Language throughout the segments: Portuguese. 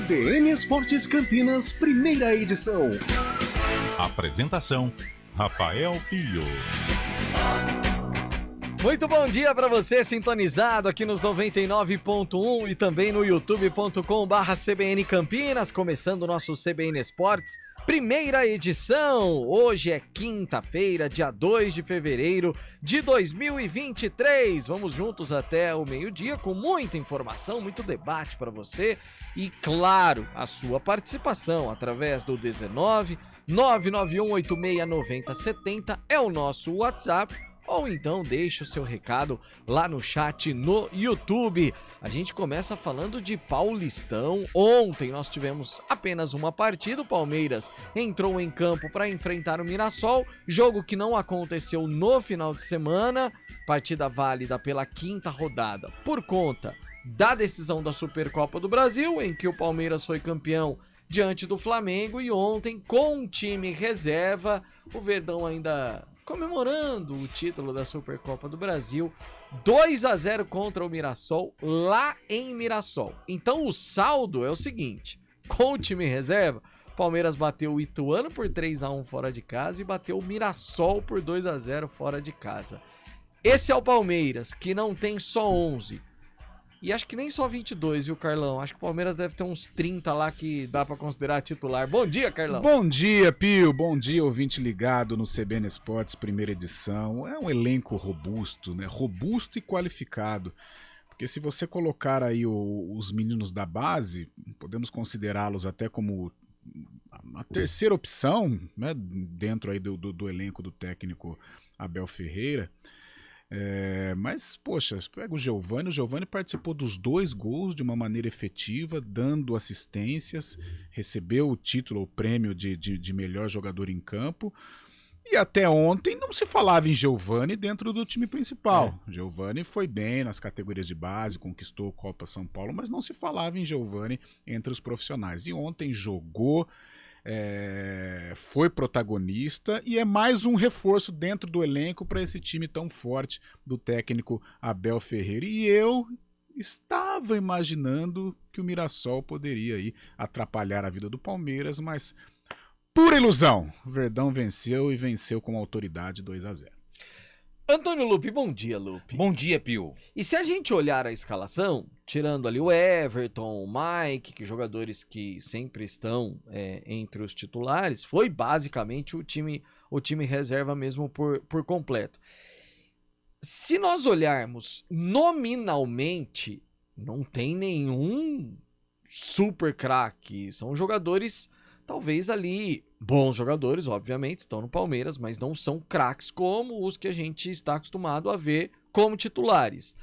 CBN Esportes Campinas, primeira edição. Apresentação: Rafael Pio. Muito bom dia para você, sintonizado aqui nos 99.1 e também no youtube.com/CBN Campinas, começando o nosso CBN Esportes, primeira edição. Hoje é quinta-feira, dia 2 de fevereiro de 2023. Vamos juntos até o meio-dia com muita informação, muito debate para você e, claro, a sua participação através do 19 991869070 é o nosso WhatsApp. Ou então deixe o seu recado lá no chat no YouTube. A gente começa falando de Paulistão. Ontem nós tivemos apenas uma partida. O Palmeiras entrou em campo para enfrentar o Mirassol. Jogo que não aconteceu no final de semana. Partida válida pela quinta rodada por conta da decisão da Supercopa do Brasil, em que o Palmeiras foi campeão diante do Flamengo. E ontem, com o time reserva, o Verdão ainda comemorando o título da Supercopa do Brasil, 2-0 contra o Mirassol, lá em Mirassol. Então o saldo é o seguinte: com o time reserva, Palmeiras bateu o Ituano por 3-1 fora de casa e bateu o Mirassol por 2-0 fora de casa. Esse é o Palmeiras, que não tem só 11. E acho que nem só 22, viu, Carlão? Acho que o Palmeiras deve ter uns 30 lá que dá pra considerar titular. Bom dia, Carlão. Bom dia, Pio. Bom dia, ouvinte ligado no CBN Esportes, primeira edição. É um elenco robusto, né? Robusto e qualificado. Porque se você colocar aí os meninos da base, podemos considerá-los até como a terceira opção, né? Dentro aí do elenco do técnico Abel Ferreira. Mas, poxa, pega o Giovani participou dos 2 gols de uma maneira efetiva, dando assistências, recebeu o título, o prêmio de melhor jogador em campo, e até ontem não se falava em Giovani dentro do time principal. Giovani foi bem nas categorias de base, conquistou Copa São Paulo, mas não se falava em Giovani entre os profissionais, e ontem jogou, foi protagonista e é mais um reforço dentro do elenco para esse time tão forte do técnico Abel Ferreira. E eu estava imaginando que o Mirassol poderia aí atrapalhar a vida do Palmeiras, mas pura ilusão. O Verdão venceu e venceu com autoridade 2-0. Antônio Lupi, bom dia, Lupi. Bom dia, Pio. E se a gente olhar a escalação, tirando ali o Everton, o Mike, que jogadores que sempre estão entre os titulares, foi basicamente o time reserva mesmo por completo. Se nós olharmos nominalmente, não tem nenhum super craque, são jogadores talvez ali, bons jogadores, obviamente, estão no Palmeiras, mas não são craques como os que a gente está acostumado a ver como titulares.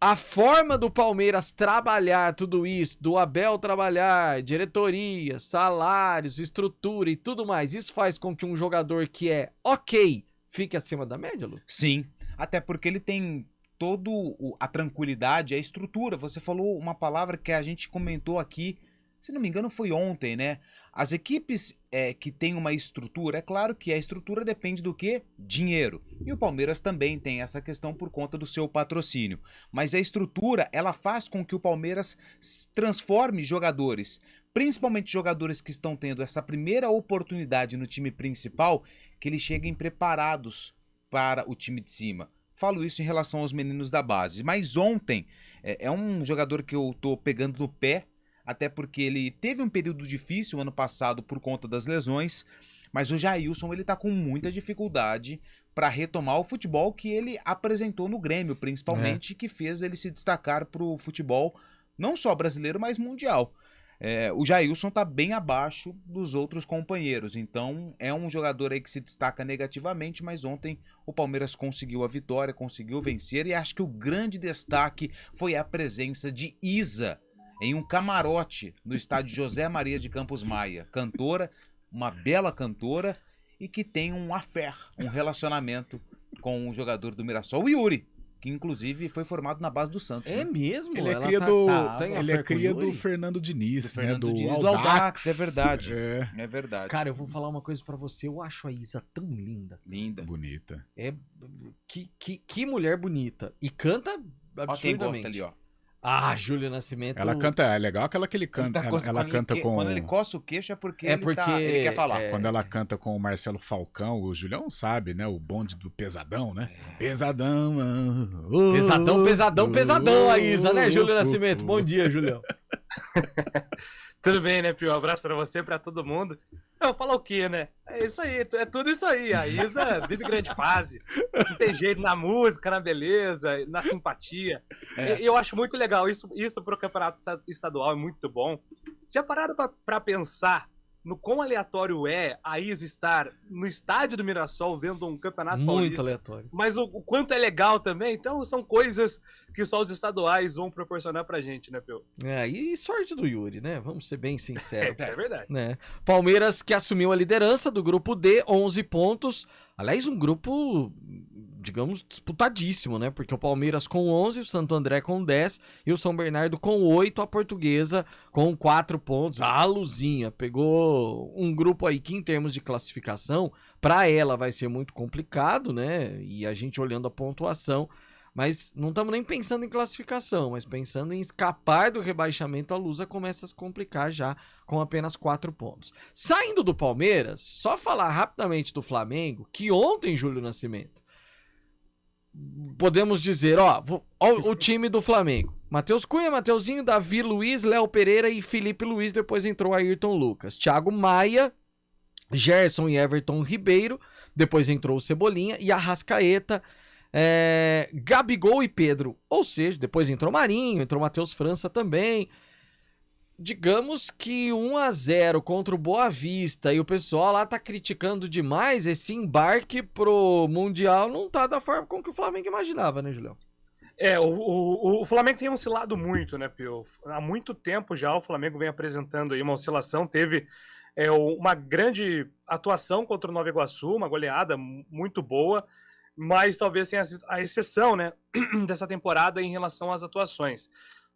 A forma do Palmeiras trabalhar tudo isso, do Abel trabalhar, diretoria, salários, estrutura e tudo mais, isso faz com que um jogador que é ok fique acima da média, Lu? Sim, até porque ele tem toda a tranquilidade, a estrutura. Você falou uma palavra que a gente comentou aqui, se não me engano foi ontem, né? As equipes que têm uma estrutura, é claro que a estrutura depende do quê? Dinheiro. E o Palmeiras também tem essa questão por conta do seu patrocínio. Mas a estrutura, ela faz com que o Palmeiras transforme jogadores, principalmente jogadores que estão tendo essa primeira oportunidade no time principal, que eles cheguem preparados para o time de cima. Falo isso em relação aos meninos da base. Mas ontem, é um jogador que eu tô pegando no pé, até porque ele teve um período difícil ano passado por conta das lesões, mas o Jailson ele tá com muita dificuldade para retomar o futebol que ele apresentou no Grêmio, principalmente, que fez ele se destacar pro futebol não só brasileiro, mas mundial. O Jailson tá bem abaixo dos outros companheiros, então é um jogador aí que se destaca negativamente, mas ontem o Palmeiras conseguiu a vitória, conseguiu vencer, e acho que o grande destaque foi a presença de Isa em um camarote no estádio José Maria de Campos Maia. Cantora, uma bela cantora, e que tem um affair, um relacionamento com o jogador do Mirassol, o Yuri, que inclusive foi formado na base do Santos. É né? mesmo? Ele é Ela cria, tem cria do Fernando Diniz, Fernando né? Diniz, do do Audax, é Audax. verdade. É verdade. Cara, eu vou falar uma coisa pra você. Eu acho a Isa tão linda. Linda. Bonita. Que mulher bonita. E canta Ó quem absurdamente. gosta ali, ó. Ah, Júlio Nascimento. Ela canta, é legal aquela que ele canta. Ela canta com. Quando ele coça o queixo é porque, É ele, porque ele quer falar. é- Quando ela canta com o Marcelo Falcão, o Julião sabe, né? O bonde do Pesadão, né? Pesadão. Pesadão, pesadão, pesadão a Isa, né, Júlio Nascimento? Bom dia, Julião. Tudo bem, né, Pio? Um abraço pra você, pra todo mundo. Eu falar o quê, né? É isso aí, é tudo isso aí. A Isa vive grande fase. Não tem jeito na música, na beleza, na simpatia. E eu acho muito legal. Isso pro campeonato estadual é muito bom. Já pararam pra pensar no quão aleatório é a Isa estar no estádio do Mirassol vendo um campeonato Muito paulista? aleatório. Mas o quanto é legal também. Então são coisas que só os estaduais vão proporcionar pra gente, né, Pio? E sorte do Yuri, né? Vamos ser bem sinceros. É verdade. Né? Palmeiras que assumiu a liderança do grupo D, 11 pontos. Aliás, um grupo, digamos, disputadíssimo, né? Porque o Palmeiras com 11, o Santo André com 10 e o São Bernardo com 8, a Portuguesa com 4 pontos. A Luzinha pegou um grupo aí que, em termos de classificação, para ela vai ser muito complicado, né? E a gente olhando a pontuação, mas não estamos nem pensando em classificação, mas pensando em escapar do rebaixamento, a Lusa começa a se complicar já com apenas 4 pontos. Saindo do Palmeiras, só falar rapidamente do Flamengo, que ontem, Júlio Nascimento, podemos dizer, ó o time do Flamengo. Matheus Cunha, Mateuzinho, Davi Luiz, Léo Pereira e Felipe Luiz, depois entrou Ayrton Lucas. Thiago Maia, Gerson e Everton Ribeiro, depois entrou o Cebolinha e Arrascaeta, Gabigol e Pedro, ou seja, depois entrou Marinho, entrou Matheus França também. Digamos que 1-0 contra o Boa Vista e o pessoal lá tá criticando demais esse embarque pro Mundial, não tá da forma como que o Flamengo imaginava, né, Julião? O Flamengo tem oscilado muito, né, Pio? Há muito tempo já o Flamengo vem apresentando aí uma oscilação, teve uma grande atuação contra o Nova Iguaçu, uma goleada muito boa, mas talvez tenha sido a exceção, né, dessa temporada em relação às atuações.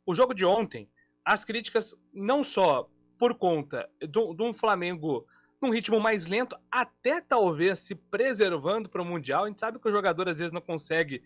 O jogo de ontem, as críticas não só por conta de um Flamengo num ritmo mais lento, até talvez se preservando para o Mundial. A gente sabe que o jogador às vezes não consegue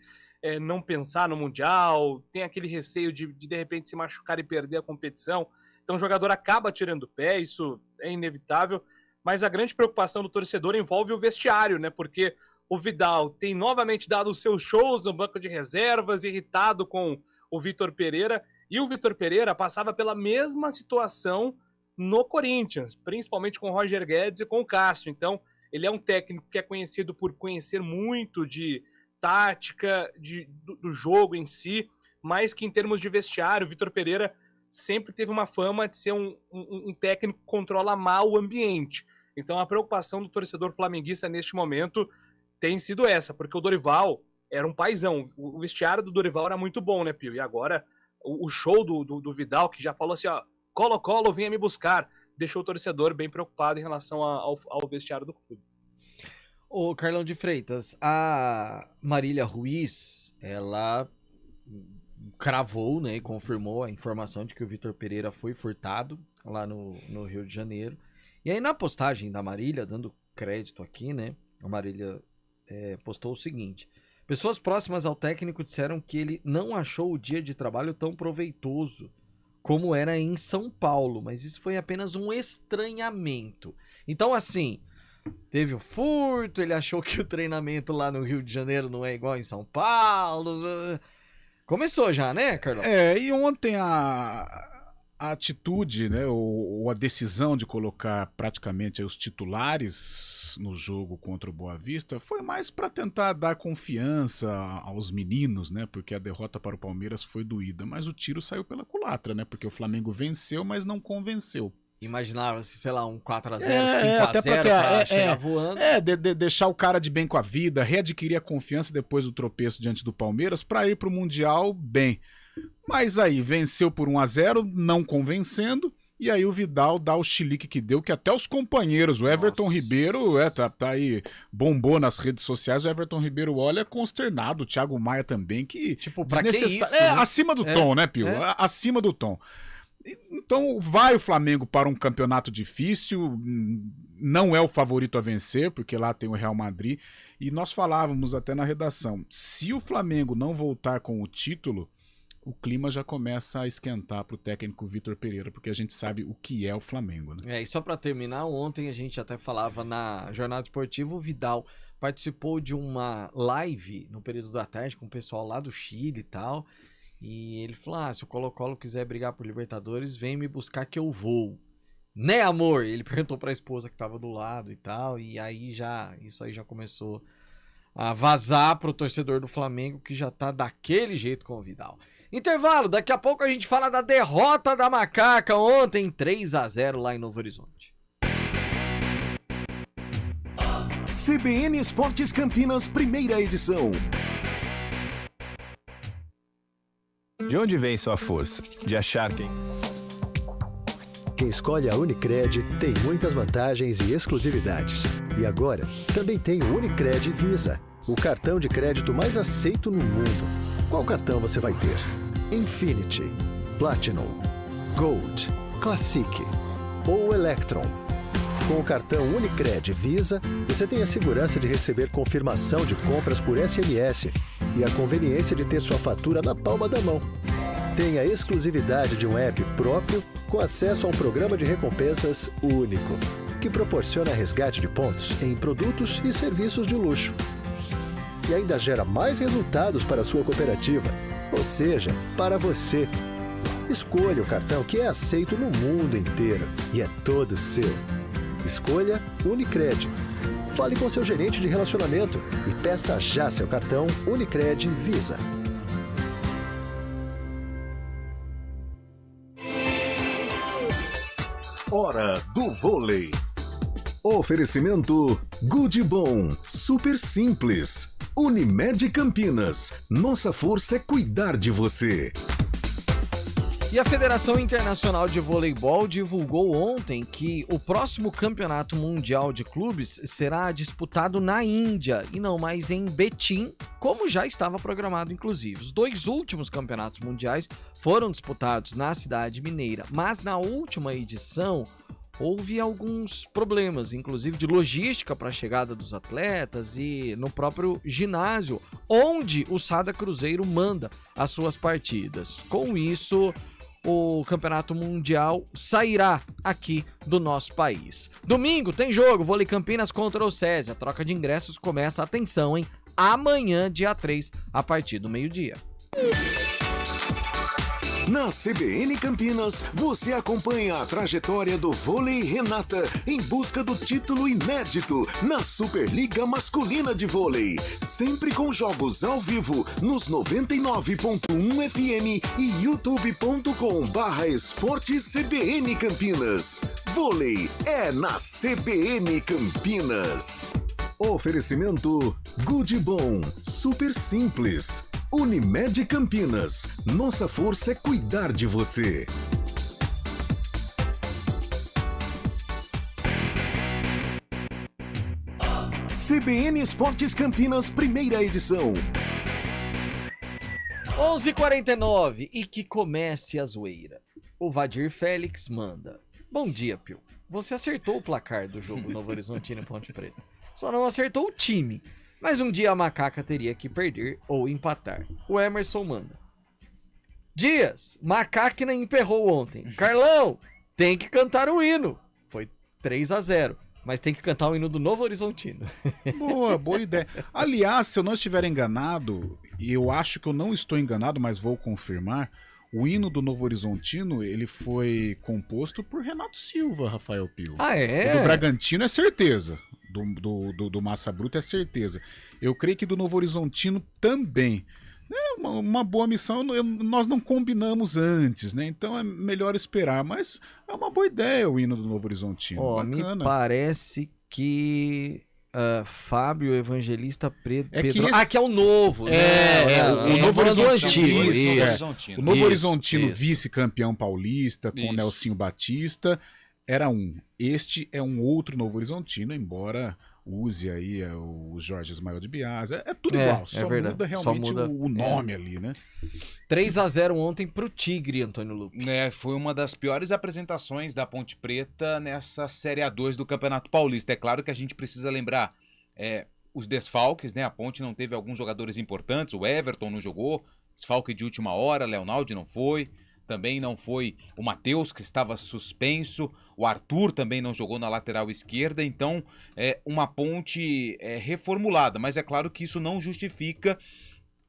não pensar no Mundial, tem aquele receio de repente se machucar e perder a competição. Então o jogador acaba tirando o pé, isso é inevitável. Mas a grande preocupação do torcedor envolve o vestiário, né? Porque o Vidal tem novamente dado os seus shows no banco de reservas, irritado com o Vitor Pereira. E o Vitor Pereira passava pela mesma situação no Corinthians, principalmente com o Roger Guedes e com o Cássio. Então, ele é um técnico que é conhecido por conhecer muito de tática, do jogo em si, mas que em termos de vestiário, o Vitor Pereira sempre teve uma fama de ser um técnico que controla mal o ambiente. Então, a preocupação do torcedor flamenguista neste momento tem sido essa, porque o Dorival era um paizão. O vestiário do Dorival era muito bom, né, Pio? E agora o show do Vidal, que já falou assim, ó, Colo-Colo, venha me buscar, deixou o torcedor bem preocupado em relação ao vestiário do clube. Ô, Carlão de Freitas, a Marília Ruiz, ela cravou, né, e confirmou a informação de que o Vitor Pereira foi furtado lá no Rio de Janeiro. E aí na postagem da Marília, dando crédito aqui, né, a Marília postou o seguinte: pessoas próximas ao técnico disseram que ele não achou o dia de trabalho tão proveitoso como era em São Paulo, mas isso foi apenas um estranhamento. Então, assim, teve o furto, ele achou que o treinamento lá no Rio de Janeiro não é igual em São Paulo. Começou já, né, Carlão? E ontem a atitude, né, ou a decisão de colocar praticamente os titulares no jogo contra o Boa Vista foi mais para tentar dar confiança aos meninos, né, porque a derrota para o Palmeiras foi doída, mas o tiro saiu pela culatra, né, porque o Flamengo venceu, mas não convenceu. Imaginava-se, sei lá, um 4x0, 5x0 pra chegar voando. Deixar o cara de bem com a vida, readquirir a confiança depois do tropeço diante do Palmeiras para ir pro Mundial bem. Mas aí, venceu por 1x0, não convencendo, e aí o Vidal dá o chilique que deu, que até os companheiros, o Everton Ribeiro, tá aí, bombou nas redes sociais, o Everton Ribeiro olha consternado, o Thiago Maia também, que... Tipo, pra que isso? Né? Acima do tom, né, Pio? Acima do tom. Então vai o Flamengo para um campeonato difícil, não é o favorito a vencer, porque lá tem o Real Madrid, e nós falávamos até na redação, se o Flamengo não voltar com o título, o clima já começa a esquentar para o técnico Vitor Pereira, porque a gente sabe o que é o Flamengo, né? E só para terminar, ontem a gente até falava na Jornada Esportiva, o Vidal participou de uma live no período da tarde com o pessoal lá do Chile e tal, e ele falou, se o Colo-Colo quiser brigar por Libertadores, vem me buscar que eu vou. Né, amor? Ele perguntou pra esposa que tava do lado e tal, e aí isso aí já começou a vazar pro torcedor do Flamengo, que já tá daquele jeito com o Vidal. Intervalo, daqui a pouco a gente fala da derrota da Macaca ontem, 3-0 lá em Novo Horizonte. CBN Esportes Campinas, primeira edição. De onde vem sua força? De achar quem? Quem escolhe a Unicred tem muitas vantagens e exclusividades. E agora, também tem o Unicred Visa, o cartão de crédito mais aceito no mundo. Qual cartão você vai ter? Infinity, Platinum, Gold, Classic ou Electron? Com o cartão Unicred Visa, você tem a segurança de receber confirmação de compras por SMS e a conveniência de ter sua fatura na palma da mão. Tem a exclusividade de um app próprio com acesso a um programa de recompensas único, que proporciona resgate de pontos em produtos e serviços de luxo. E ainda gera mais resultados para a sua cooperativa, ou seja, para você. Escolha o cartão que é aceito no mundo inteiro e é todo seu. Escolha Unicred. Fale com seu gerente de relacionamento e peça já seu cartão Unicred Visa. Hora do vôlei. Oferecimento Good Bom, super simples. Unimed Campinas, nossa força é cuidar de você. E a Federação Internacional de Voleibol divulgou ontem que o próximo Campeonato Mundial de Clubes será disputado na Índia e não mais em Betim, como já estava programado inclusive. Os 2 últimos campeonatos mundiais foram disputados na cidade mineira, mas na última edição houve alguns problemas, inclusive de logística para a chegada dos atletas e no próprio ginásio, onde o Sada Cruzeiro manda as suas partidas. Com isso, o Campeonato Mundial sairá aqui do nosso país. Domingo tem jogo, Vôlei Campinas contra o SESI. A troca de ingressos começa, atenção, hein? Amanhã, dia 3, a partir do meio-dia. Na CBN Campinas, você acompanha a trajetória do vôlei Renata em busca do título inédito na Superliga Masculina de Vôlei. Sempre com jogos ao vivo nos 99.1 FM e youtube.com/esportes CBN Campinas. Vôlei é na CBN Campinas. Oferecimento Good Bom, super simples. Unimed Campinas, nossa força é cuidar de você. CBN Esportes Campinas, primeira edição. 11h49 e que comece a zoeira. O Vadir Félix manda. Bom dia, Pio. Você acertou o placar do jogo Novo Horizontino e Ponte Preta. Só não acertou o time. Mas um dia a Macaca teria que perder ou empatar. O Emerson manda. Dias, Macaquina emperrou ontem. Carlão, tem que cantar o hino. Foi 3-0, mas tem que cantar o hino do Novo Horizontino. Boa ideia. Aliás, se eu não estiver enganado, e eu acho que eu não estou enganado, mas vou confirmar, o hino do Novo Horizontino, ele foi composto por Renato Silva, Rafael Pio. Ah, é? O do Bragantino é certeza. Do Massa Bruta é certeza. Eu creio que do Novo Horizontino também. É uma boa missão, nós não combinamos antes, né? Então é melhor esperar, mas é uma boa ideia o hino do Novo Horizontino. Me parece que Fábio Evangelista Pedro... que é o novo, né? O Novo Horizontino. Isso. O Novo Horizontino, vice-campeão paulista, com o Nelsinho Batista, era um. Este é um outro Novo Horizontino, embora use aí o Jorge Ismael de Bias. É tudo igual, só muda realmente o nome ali, né? 3-0 ontem pro Tigre, Antônio Lupe. Foi uma das piores apresentações da Ponte Preta nessa Série A2 do Campeonato Paulista. É claro que a gente precisa lembrar os desfalques, né? A Ponte não teve alguns jogadores importantes, o Everton não jogou, desfalque de última hora, Leonaldi não foi, também não foi o Matheus, que estava suspenso, o Arthur também não jogou na lateral esquerda, então é uma Ponte reformulada, mas é claro que isso não justifica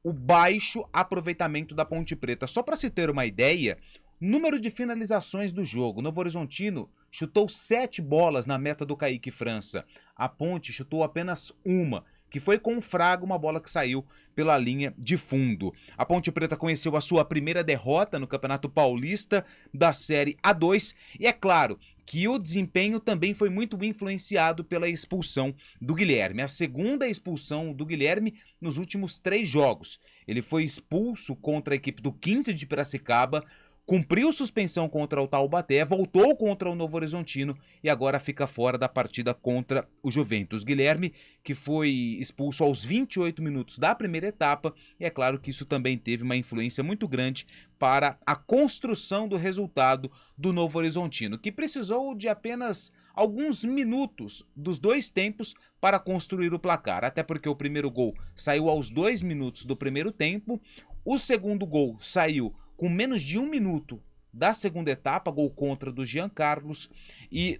o baixo aproveitamento da Ponte Preta. Só para se ter uma ideia, número de finalizações do jogo, o Novo Horizontino chutou 7 bolas na meta do Kaique França, a Ponte chutou apenas uma, que foi com o Fraga, uma bola que saiu pela linha de fundo. A Ponte Preta conheceu a sua primeira derrota no Campeonato Paulista da Série A2 e é claro que o desempenho também foi muito influenciado pela expulsão do Guilherme. A segunda expulsão do Guilherme nos últimos 3 jogos. Ele foi expulso contra a equipe do 15 de Piracicaba, cumpriu suspensão contra o Taubaté, voltou contra o Novo Horizontino e agora fica fora da partida contra o Juventus. Guilherme, que foi expulso aos 28 minutos da primeira etapa, e é claro que isso também teve uma influência muito grande para a construção do resultado do Novo Horizontino, que precisou de apenas alguns minutos dos 2 tempos para construir o placar, até porque o primeiro gol saiu aos 2 minutos do primeiro tempo, o segundo gol saiu com menos de 1 minuto da segunda etapa, gol contra do Jean Carlos, e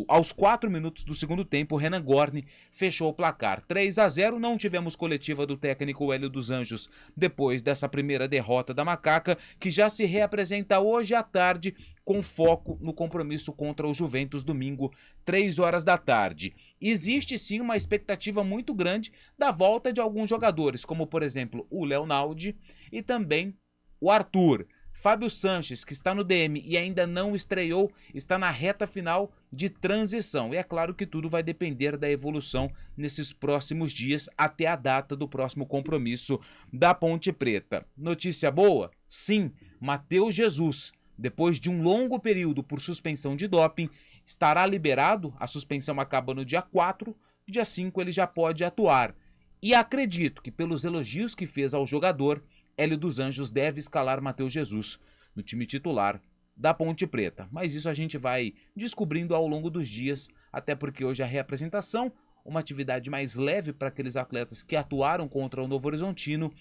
aos 4 minutos do segundo tempo, o Renan Gorni fechou o placar. 3-0, não tivemos coletiva do técnico Hélio dos Anjos depois dessa primeira derrota da Macaca, que já se reapresenta hoje à tarde, com foco no compromisso contra o Juventus, domingo, 3 horas da tarde. Existe sim uma expectativa muito grande da volta de alguns jogadores, como por exemplo o Leonaldi e também o Arthur. Fábio Sanches, que está no DM e ainda não estreou, está na reta final de transição. E é claro que tudo vai depender da evolução nesses próximos dias até a data do próximo compromisso da Ponte Preta. Notícia boa? Sim, Matheus Jesus, depois de um longo período por suspensão de doping, estará liberado. A suspensão acaba no dia 4, dia 5 ele já pode atuar. E acredito que pelos elogios que fez ao jogador, Hélio dos Anjos deve escalar Matheus Jesus no time titular da Ponte Preta. Mas isso a gente vai descobrindo ao longo dos dias, até porque hoje a reapresentação, uma atividade mais leve para aqueles atletas que atuaram contra o Novo Horizontino.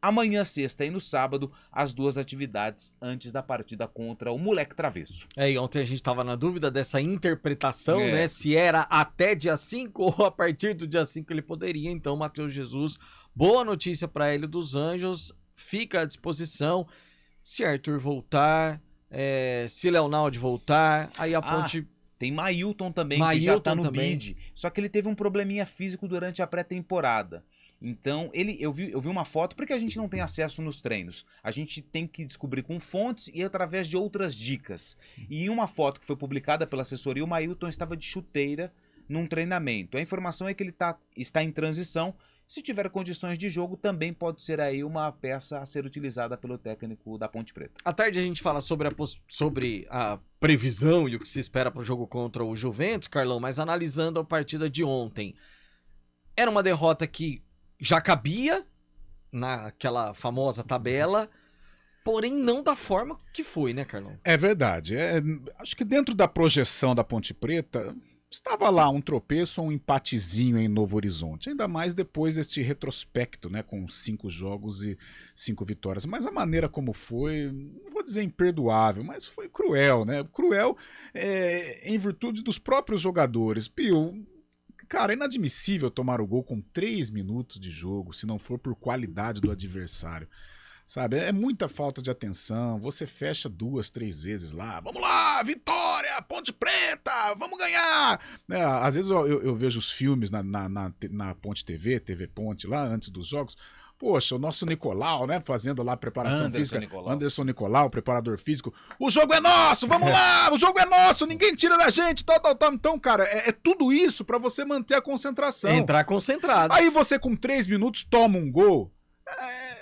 Amanhã, sexta e no sábado, as 2 atividades antes da partida contra o Moleque Travesso. E ontem a gente estava na dúvida dessa interpretação, né? Se era até dia 5 ou a partir do dia 5 ele poderia. Então, Matheus Jesus, boa notícia para Hélio dos Anjos. Fica à disposição, se Arthur voltar, se Leonaldi voltar, aí a Ponte... Tem Mailton também, que já tá no bid, só que ele teve um probleminha físico durante a pré-temporada. Então, eu vi uma foto, porque a gente não tem acesso nos treinos. A gente tem que descobrir com fontes e através de outras dicas. E em uma foto que foi publicada pela assessoria, o Mailton estava de chuteira num treinamento. A informação é que ele está em transição. Se tiver condições de jogo, também pode ser aí uma peça a ser utilizada pelo técnico da Ponte Preta. À tarde a gente fala sobre a previsão e o que se espera para o jogo contra o Juventus, Carlão, mas analisando a partida de ontem. Era uma derrota que já cabia naquela famosa tabela, porém não da forma que foi, né, Carlão? É verdade. Acho que dentro da projeção da Ponte Preta... estava lá um tropeço ou um empatezinho em Novo Horizonte, ainda mais depois deste retrospecto, né, com 5 jogos e 5 vitórias. Mas a maneira como foi, não vou dizer imperdoável, mas foi cruel, né? Cruel em virtude dos próprios jogadores. Pio, cara, é inadmissível tomar o gol com 3 minutos de jogo, se não for por qualidade do adversário. Sabe, é muita falta de atenção, você fecha 2, 3 vezes lá, vamos lá, vitória, Ponte Preta, vamos ganhar! Às vezes eu vejo os filmes na Ponte TV Ponte, lá antes dos jogos, poxa, o nosso Nicolau, né, fazendo lá a preparação física, Anderson Nicolau, preparador físico, o jogo é nosso, vamos lá, o jogo é nosso, ninguém tira da gente, tal. Então, cara, é tudo isso pra você manter a concentração. Entrar concentrado. Aí você com 3 minutos toma um gol,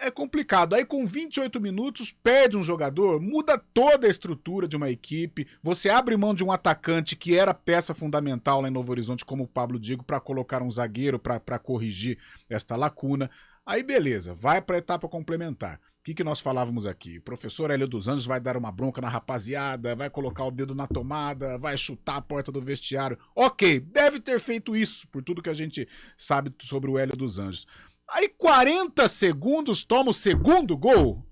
é complicado. Aí com 28 minutos perde um jogador, muda toda a estrutura de uma equipe, você abre mão de um atacante que era peça fundamental lá em Novo Horizonte, como o Pablo Diego, para colocar um zagueiro para corrigir esta lacuna. Aí beleza, vai para a etapa complementar. O que nós falávamos aqui? O professor Hélio dos Anjos vai dar uma bronca na rapaziada, vai colocar o dedo na tomada, vai chutar a porta do vestiário. Ok, deve ter feito isso, por tudo que a gente sabe sobre o Hélio dos Anjos. Aí 40 segundos toma o segundo gol.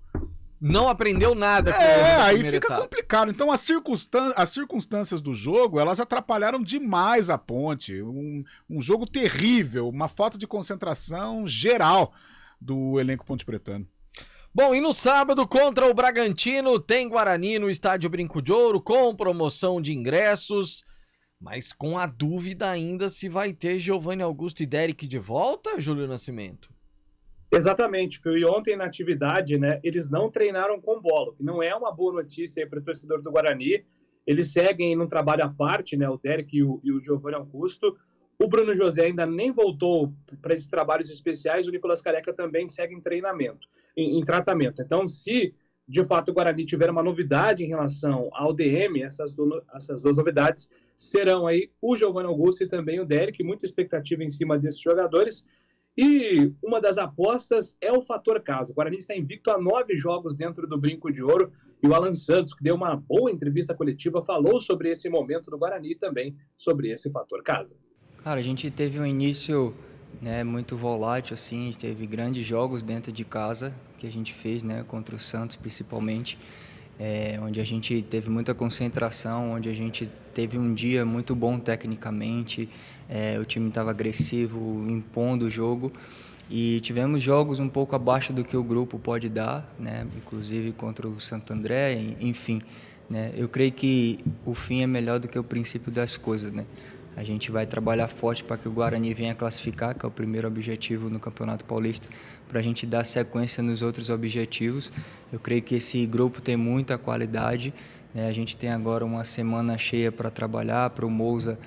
Não aprendeu nada com aí primeira fica etapa. complicado. Então as circunstâncias do jogo, elas atrapalharam demais a Ponte. Um jogo terrível, uma falta de concentração geral do elenco pontepretano. Bom, e no sábado, contra o Bragantino, tem Guarani no Estádio Brinco de Ouro, com promoção de ingressos, mas com a dúvida ainda se vai ter Giovanni Augusto e Derek de volta, Júlio Nascimento? Exatamente, Pio. E ontem na atividade, né, eles não treinaram com bola, que não é uma boa notícia para o torcedor do Guarani. Eles seguem num trabalho à parte, né, o Derek e o Giovanni Augusto. O Bruno José ainda nem voltou para esses trabalhos especiais, o Nicolas Careca também segue em treinamento, em tratamento. Então, se de fato o Guarani tiver uma novidade em relação ao DM, essas duas novidades serão aí o Giovanni Augusto e também o Derek, muita expectativa em cima desses jogadores. E uma das apostas é o fator casa. O Guarani está invicto a 9 jogos dentro do Brinco de Ouro, e o Alan Santos, que deu uma boa entrevista coletiva, falou sobre esse momento do Guarani e também sobre esse fator casa. Cara, a gente teve um início, né, muito volátil, assim, a gente teve grandes jogos dentro de casa que a gente fez, né, contra o Santos principalmente, onde a gente teve muita concentração, onde a gente teve um dia muito bom tecnicamente, o time estava agressivo, impondo o jogo, e tivemos jogos um pouco abaixo do que o grupo pode dar, né, inclusive contra o Santo André, enfim, né, eu creio que o fim é melhor do que o princípio das coisas, né. A gente vai trabalhar forte para que o Guarani venha classificar, que é o primeiro objetivo no Campeonato Paulista, para a gente dar sequência nos outros objetivos. Eu creio que esse grupo tem muita qualidade, né? A gente tem agora uma semana cheia para trabalhar, para o Mousa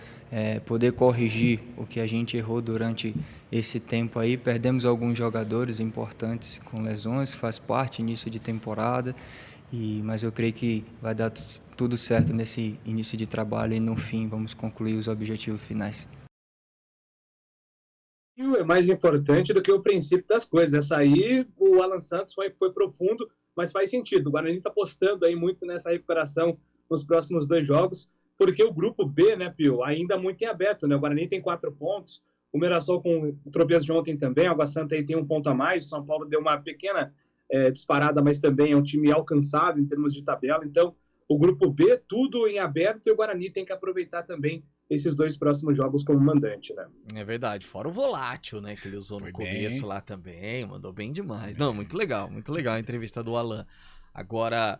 poder corrigir o que a gente errou durante esse tempo aí. Perdemos alguns jogadores importantes com lesões, faz parte, início de temporada. Mas eu creio que vai dar tudo certo nesse início de trabalho e no fim vamos concluir os objetivos finais. É mais importante do que o princípio das coisas. Essa aí, o Alan Santos foi profundo, mas faz sentido. O Guarani está apostando aí muito nessa recuperação nos próximos 2 jogos, porque o grupo B, né, Pio, ainda muito em aberto, né? O Guarani tem 4 pontos, o Mirassol com o tropeço de ontem também, o Água Santa aí tem 1 ponto a mais, o São Paulo deu uma pequena disparada, mas também é um time alcançável em termos de tabela. Então, o grupo B, tudo em aberto, e o Guarani tem que aproveitar também esses 2 próximos jogos como mandante, né? É verdade, fora o volátil, né, que ele usou no começo lá também, mandou bem demais. Não, muito legal a entrevista do Alan. Agora,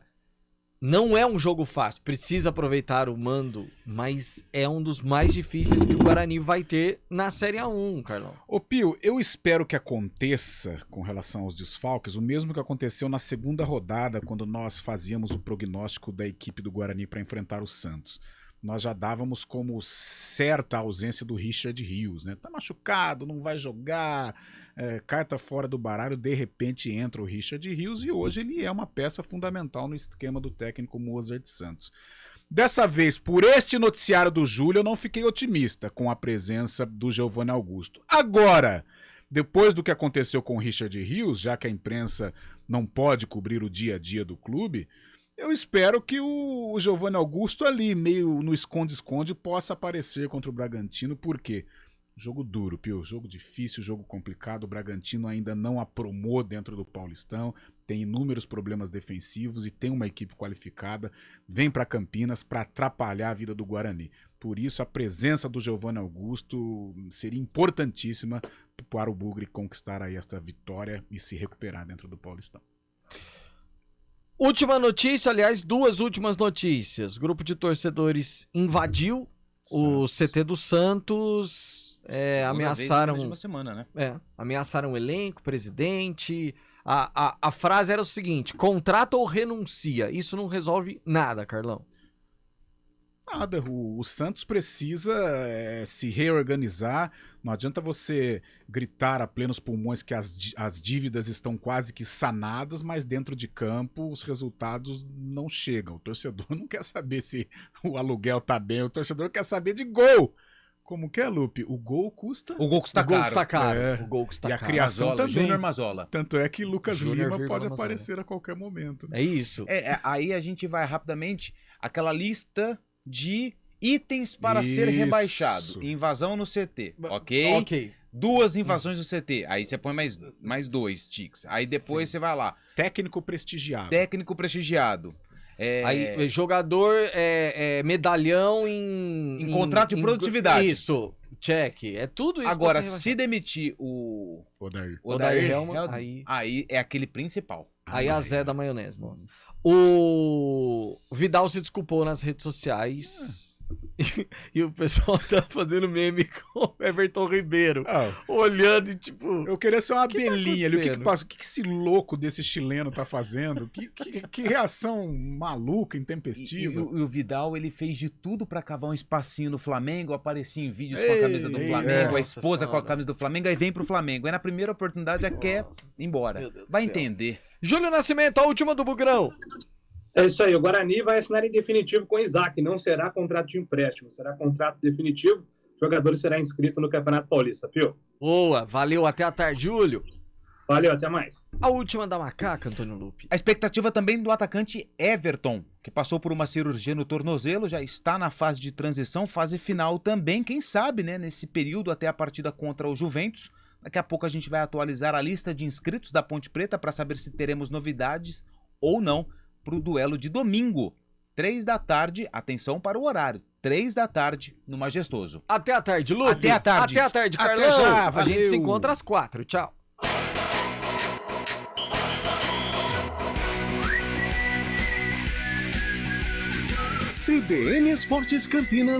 não é um jogo fácil, precisa aproveitar o mando, mas é um dos mais difíceis que o Guarani vai ter na Série A1, Carlão. Ô Pio, eu espero que aconteça, com relação aos desfalques, o mesmo que aconteceu na segunda rodada, quando nós fazíamos o prognóstico da equipe do Guarani para enfrentar o Santos. Nós já dávamos como certa a ausência do Richard Rios, né? Tá machucado, não vai jogar, carta fora do baralho, de repente entra o Richard Rios e hoje ele é uma peça fundamental no esquema do técnico Mozart Santos. Dessa vez, por este noticiário do Júlio, eu não fiquei otimista com a presença do Giovanni Augusto. Agora, depois do que aconteceu com o Richard Rios, já que a imprensa não pode cobrir o dia a dia do clube, eu espero que o Giovanni Augusto ali, meio no esconde-esconde, possa aparecer contra o Bragantino, porque jogo duro, Pio, jogo difícil, jogo complicado, o Bragantino ainda não aprumou dentro do Paulistão, tem inúmeros problemas defensivos e tem uma equipe qualificada, vem para Campinas para atrapalhar a vida do Guarani. Por isso, a presença do Giovanni Augusto seria importantíssima para o Bugre conquistar aí esta vitória e se recuperar dentro do Paulistão. Última notícia, aliás, 2 últimas notícias. Grupo de torcedores invadiu o CT do Santos, ameaçaram... Vez na semana, né? Ameaçaram o elenco, presidente. A frase era o seguinte: contrata ou renuncia. Isso não resolve nada, Carlão. Nada, o Santos precisa se reorganizar. Não adianta você gritar a plenos pulmões que as dívidas estão quase que sanadas, mas dentro de campo os resultados não chegam. O torcedor não quer saber se o aluguel tá bem, o torcedor quer saber de gol. Como que é, Lupe? O gol custa... O gol custa caro. O gol custa caro. E a criação também. Júnior Mazola. Tanto é que Lucas Júnior Lima pode Mazola aparecer a qualquer momento. É isso. Aí a gente vai rapidamente, aquela lista de itens para ser rebaixado. Invasão no CT, ok? 2 invasões do CT. Aí você põe mais 2 tiques. Aí depois você vai lá. Técnico prestigiado. Técnico prestigiado. Aí, jogador medalhão em contrato de produtividade. Isso, check. É tudo isso. Agora, se demitir o Odair Helman, aí é aquele principal. Aí a Zé da maionese, nossa. O Vidal se desculpou nas redes sociais. E o pessoal tá fazendo meme com o Everton Ribeiro. Olhando e tipo... Eu queria ser uma abelhinha ali. O que acontecendo? passou? O que esse louco desse chileno tá fazendo? Que reação maluca, intempestiva. E o Vidal, ele fez de tudo pra cavar um espacinho no Flamengo, aparecia em vídeos com a camisa do Flamengo, a esposa com a camisa do Flamengo, aí vem pro Flamengo. Aí na primeira oportunidade já quer ir embora. Vai entender. Júlio Nascimento, a última do Bugrão. É isso aí, o Guarani vai assinar em definitivo com o Isaac, não será contrato de empréstimo, será contrato definitivo, o jogador será inscrito no Campeonato Paulista, Pio. Boa, valeu, até a tarde, Júlio. Valeu, até mais. A última da Macaca, Antônio Lupe. A expectativa também do atacante Everton, que passou por uma cirurgia no tornozelo, já está na fase de transição, fase final também, quem sabe, né, nesse período até a partida contra o Juventus. Daqui a pouco a gente vai atualizar a lista de inscritos da Ponte Preta para saber se teremos novidades ou não para o duelo de domingo, 3 da tarde, atenção para o horário, 3 da tarde no Majestoso. Até a tarde, Lupe. Até a tarde. Até a tarde, Até Carlão. já, a valeu. gente se encontra às 4. Tchau. CBN Esportes Campinas